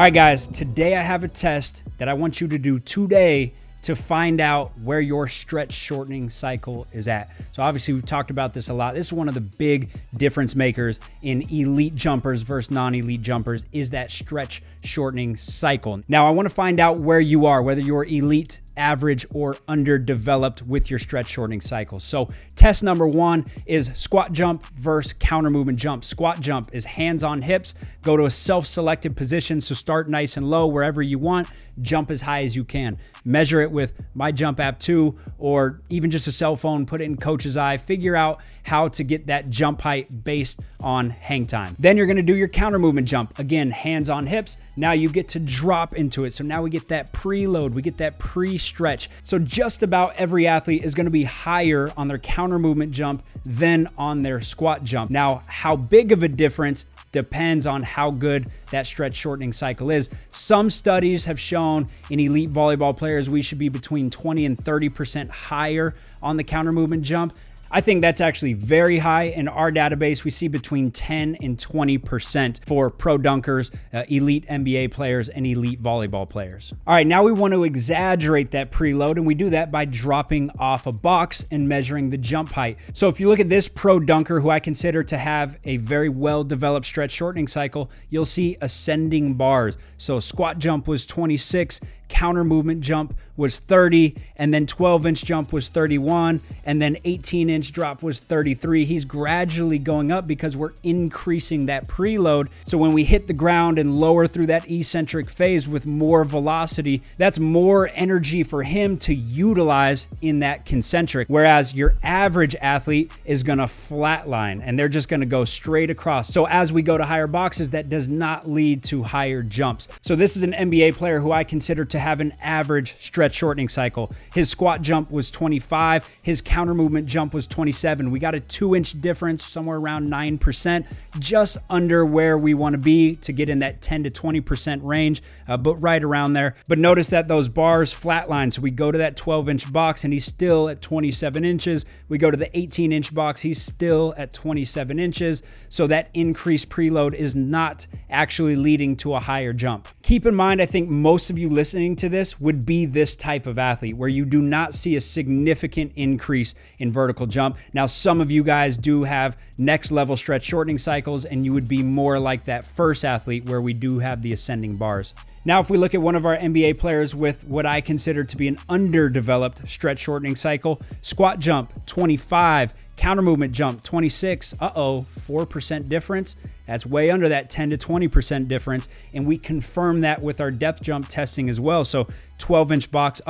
right, guys, today I have a test that I want you to do today to find out where your stretch shortening cycle is at. So obviously we've talked about this a lot. This is one of the big difference makers in elite jumpers versus non-elite jumpers, is that stretch shortening cycle. Now I want to find out where you are, whether you're elite, average, or underdeveloped with your stretch shortening cycle. So test number one is squat jump versus counter movement jump. Squat jump is hands on hips, go to a self-selected position. So start nice and low wherever you want, jump as high as you can. Measure it with My Jump App 2 or even just a cell phone, put it in coach's eye, figure out how to get that jump height based on hang time. Then you're gonna do your counter movement jump. Again, hands on hips. Now you get to drop into it. So now we get that preload, we get that pre-stretch. So just about every athlete is gonna be higher on their counter movement jump than on their squat jump. Now, how big of a difference depends on how good that stretch shortening cycle is. Some studies have shown in elite volleyball players, we should be between 20 and 30% higher on the counter movement jump. I think that's actually very high. In our database, we see between 10 and 20% for pro dunkers, elite NBA players, and elite volleyball players. All right, now we want to exaggerate that preload, and we do that by dropping off a box and measuring the jump height. So if you look at this pro dunker, who I consider to have a very well-developed stretch shortening cycle, you'll see ascending bars. So squat jump was 26, counter movement jump was 30, and then 12-inch jump was 31, and then 18-inch drop was 33. He's gradually going up because we're increasing that preload. So when we hit the ground and lower through that eccentric phase with more velocity, that's more energy for him to utilize in that concentric. Whereas your average athlete is gonna flatline and they're just gonna go straight across. So as we go to higher boxes, that does not lead to higher jumps. So this is an NBA player who I consider to have an average stretch shortening cycle. His squat jump was 25, his counter movement jump was 27. We got a 2-inch difference, somewhere around 9%, just under where we want to be to get in that 10 to 20% range, but right around there. But notice that those bars flatline. So we go to that 12-inch box and he's still at 27 inches. We go to the 18-inch box, he's still at 27 inches. So that increased preload is not actually leading to a higher jump. Keep in mind, I think most of you listening to this would be this type of athlete where you do not see a significant increase in vertical jump. Now, some of you guys do have next level stretch shortening cycles, and you would be more like that first athlete where we do have the ascending bars. Now, if we look at one of our NBA players with what I consider to be an underdeveloped stretch shortening cycle, squat jump 25, counter movement jump 26, 4% difference. That's way under that 10 to 20% difference. And we confirm that with our depth jump testing as well. So 12-inch box,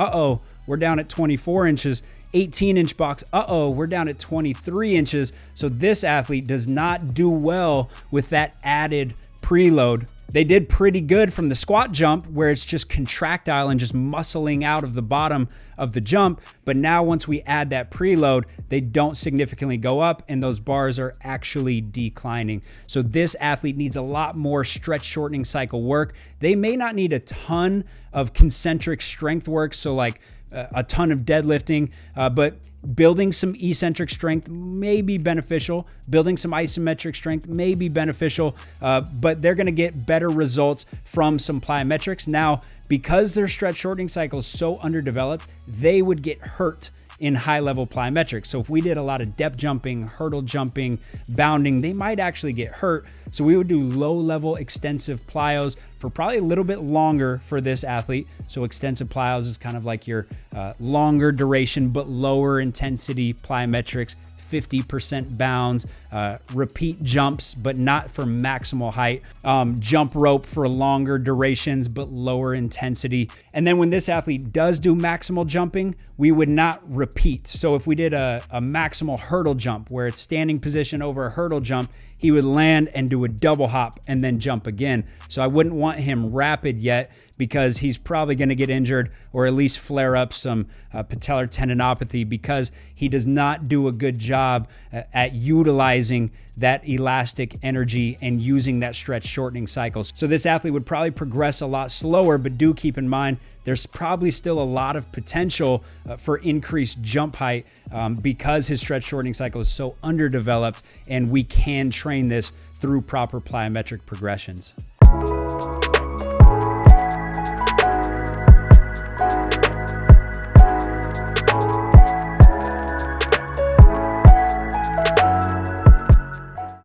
we're down at 24 inches. 18-inch box, we're down at 23 inches. So this athlete does not do well with that added preload. They did pretty good from the squat jump where it's just contractile and just muscling out of the bottom of the jump. But now once we add that preload, they don't significantly go up and those bars are actually declining. So this athlete needs a lot more stretch shortening cycle work. They may not need a ton of concentric strength work, so like a ton of deadlifting, but building some eccentric strength may be beneficial. Building some isometric strength may be beneficial, but they're going to get better results from some plyometrics. Now, because their stretch shortening cycle is so underdeveloped, they would get hurt in high-level plyometrics. So if we did a lot of depth jumping, hurdle jumping, bounding, they might actually get hurt. So we would do low-level extensive plyos for probably a little bit longer for this athlete. So extensive plyos is kind of like your longer duration but lower intensity plyometrics. 50% bounds, repeat jumps, but not for maximal height, jump rope for longer durations, but lower intensity. And then when this athlete does do maximal jumping, we would not repeat. So if we did a maximal hurdle jump where it's standing position over a hurdle jump, he would land and do a double hop and then jump again. So I wouldn't want him rapid yet because he's probably going to get injured or at least flare up some patellar tendinopathy because he does not do a good job at utilizing that elastic energy and using that stretch shortening cycle. So this athlete would probably progress a lot slower, but do keep in mind, there's probably still a lot of potential for increased jump height because his stretch shortening cycle is so underdeveloped, and we can train this through proper plyometric progressions.